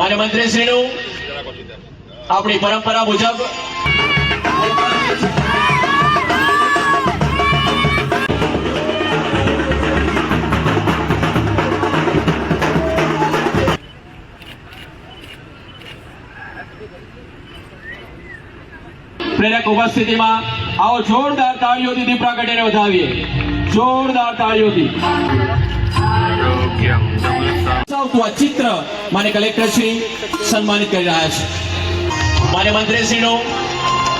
માન્ય મંત્રીશ્રીનું આપણી પરંપરા મુજબ પ્રેરક ઉપસ્થિતિમાં આવો જોરદાર તાળીઓથી દીપ પ્રાગટ્યને વધાવીએ, જોરદાર તાળીઓથી. આ ચિત્ર માન્ય કલેક્ટર શ્રી સન્માનિત કરી રહ્યા છે. માન્ય મંત્રીશ્રીનું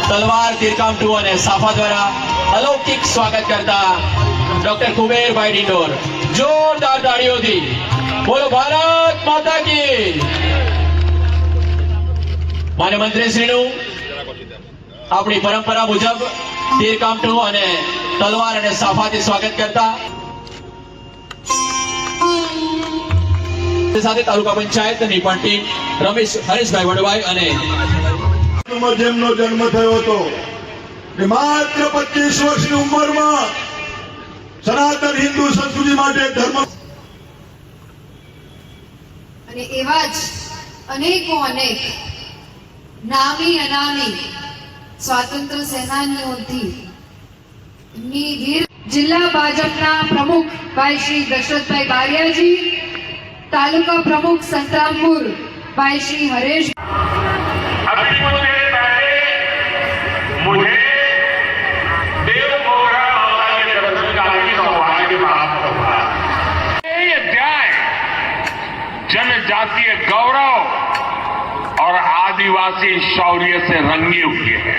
તલવાર, તીરકામઠું અને સાફા દ્વારા અલૌકિક સ્વાગત કરતા ડોક્ટર કુબેરભાઈ ડિંડોર, જોરદાર તાળીઓથી. બોલો ભારત માતા કી. માન્ય મંત્રીશ્રીનું આપણી પરંપરા મુજબ તીરકામઠું અને તલવાર અને સાફાથી સ્વાગત કરતા સાથે તાલુકા પંચાયતની પણ ટીમ રમેશ હરેશભાઈ વડવાઈ અને જેમનો જન્મ થયો હતો કે માત્ર 25 વર્ષની ઉંમરમાં સનાતન હિન્દુ સંસ્કૃતિ માટે ધર્મ અને એવા જ અનેકો નામી અનામી સ્વાતંત્ર્ય સેનાનીઓથી જિલ્લા ભાજપના પ્રમુખ ભાઈ શ્રી દશરથભાઈ બારિયાજી, तालुका प्रमुख संतरामपुर भाई श्री हरेश. अभी कुछ देर पहले मुझे देव मोहरा माता के दर्शन करने की सौभाग्य प्राप्त हुआ. ये अध्याय जनजातीय गौरव और आदिवासी शौर्य से रंगी हुई है.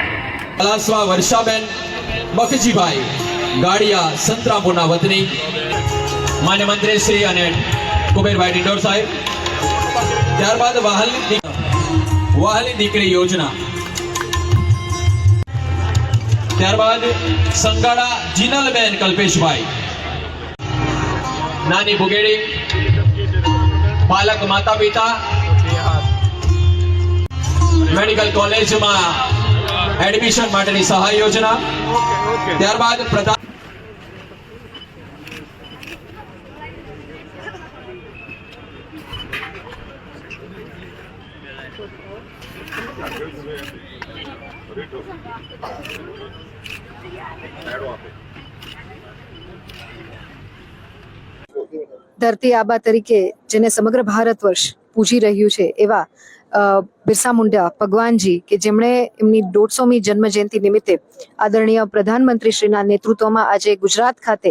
कलास्वा वर्षाबेन बखीजीभाई गाड़िया संतरामपुરના વતની માન્ય મંત્રી શ્રી અને કુબેરભાઈ ડિંડોર સાહેબ. ત્યારબાદ વહાલી દીકરી યોજના, ત્યારબાદ સંગાડા જીનલબેન કલ્પેશભાઈ, નાની ભુગેડી પાલક માતા પિતા, મેડિકલ કોલેજમાં એડમિશન માટેની સહાય યોજના. ત્યારબાદ પ્રધાન ધરતી આબા તરીકે જેને સમગ્ર ભારત વર્ષ પૂજી રહ્યું છે એવા બિરસા મુંડા ભગવાનજી કે જેમણે એમની 150મી જન્મ જયંતિ નિમિત્તે આદરણીય પ્રધાનમંત્રી શ્રીના નેતૃત્વમાં આજે ગુજરાત ખાતે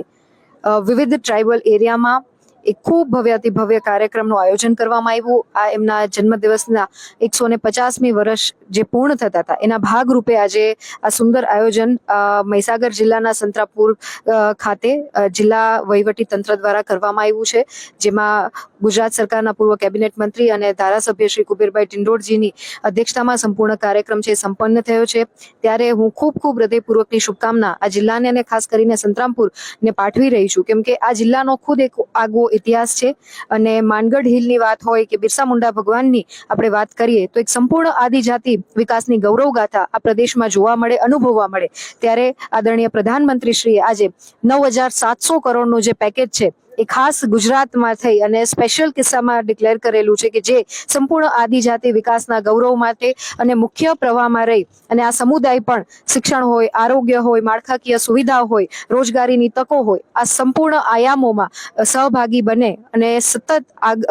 વિવિધ ટ્રાઇબલ એરિયામાં એક ખૂબ ભવ્યાતિ ભવ્ય કાર્યક્રમનું આયોજન કરવામાં આવ્યું. આ એમના જન્મદિવસના 150મી વર્ષ જે પૂર્ણ થતા હતા એના ભાગરૂપે આજે આ સુંદર આયોજન મહીસાગર જિલ્લાના સંતરામપુર ખાતે જિલ્લા વહીવટી તંત્ર દ્વારા કરવામાં આવ્યું છે, જેમાં ગુજરાત સરકારના પૂર્વ કેબિનેટ મંત્રી અને ધારાસભ્ય શ્રી કુબેરભાઈ ડિંડોરજીની અધ્યક્ષતામાં સંપૂર્ણ કાર્યક્રમ છે સંપન્ન થયો છે. ત્યારે હું ખૂબ હૃદયપૂર્વકની શુભકામના આ જિલ્લાને અને ખાસ કરીને સંતરામપુરને પાઠવી રહી છું, કેમ કે આ જિલ્લાનો ખુદ એક આગવો ઇતિહાસ છે. અને માનગઢ હિલની વાત હોય કે બિરસા મુંડા ભગવાનની આપણે વાત કરીએ તો એક સંપૂર્ણ આદિજાતિ વિકાસની ગૌરવ ગાથા આ પ્રદેશમાં જોવા મળે, અનુભવવા મળે. ત્યારે આદરણીય પ્રધાનમંત્રી શ્રીએ આજે 9,700 કરોડનું જે પેકેજ છે એ ખાસ ગુજરાતમાં થઈ અને સ્પેશિયલ કિસ્સામાં ડિક્લેર કરેલું છે કે જે સંપૂર્ણ આદિજાતિ વિકાસના ગૌરવ માટે અને મુખ્ય પ્રવાહમાં રહી અને આ સમુદાય પણ શિક્ષણ હોય, આરોગ્ય હોય, માળખાકીય સુવિધાઓ હોય, રોજગારીની તકો હોય, આ સંપૂર્ણ આયામોમાં સહભાગી બને અને સતત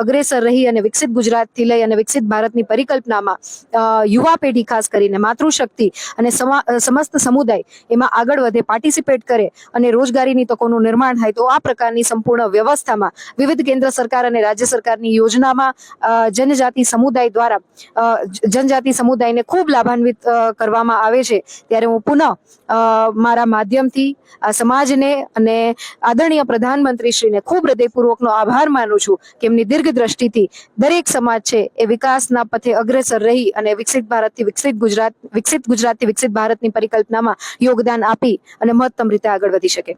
અગ્રેસર રહી અને વિકસિત ગુજરાતથી લઈ અને વિકસિત ભારતની પરિકલ્પનામાં યુવા પેઢી ખાસ કરીને માતૃશક્તિ અને સમસ્ત સમુદાય એમાં આગળ વધે, પાર્ટિસિપેટ કરે અને રોજગારીની તકોનું નિર્માણ થાય. તો આ પ્રકારની સંપૂર્ણ વ્યવસ્થામાં વિવિધ કેન્દ્ર સરકાર અને રાજ્ય સરકારની યોજનામાં જનજાતિ સમુદાય દ્વારા જનજાતિ સમુદાયને ખૂબ લાભાન્વિત કરવામાં આવે છે. ત્યારે હું પુનઃ મારા માધ્યમથી આ સમાજને અને આદરણીય પ્રધાનમંત્રીશ્રીને ખૂબ હૃદયપૂર્વકનો આભાર માનું છું કે એમની દીર્ઘ દ્રષ્ટિથી દરેક સમાજ છે એ વિકાસના પથે અગ્રેસર રહી અને વિકસિત ભારતથી વિકસિત ગુજરાતથી વિકસિત ભારતની પરિકલ્પનામાં યોગદાન આપી અને મહત્તમ રીતે આગળ વધી શકે.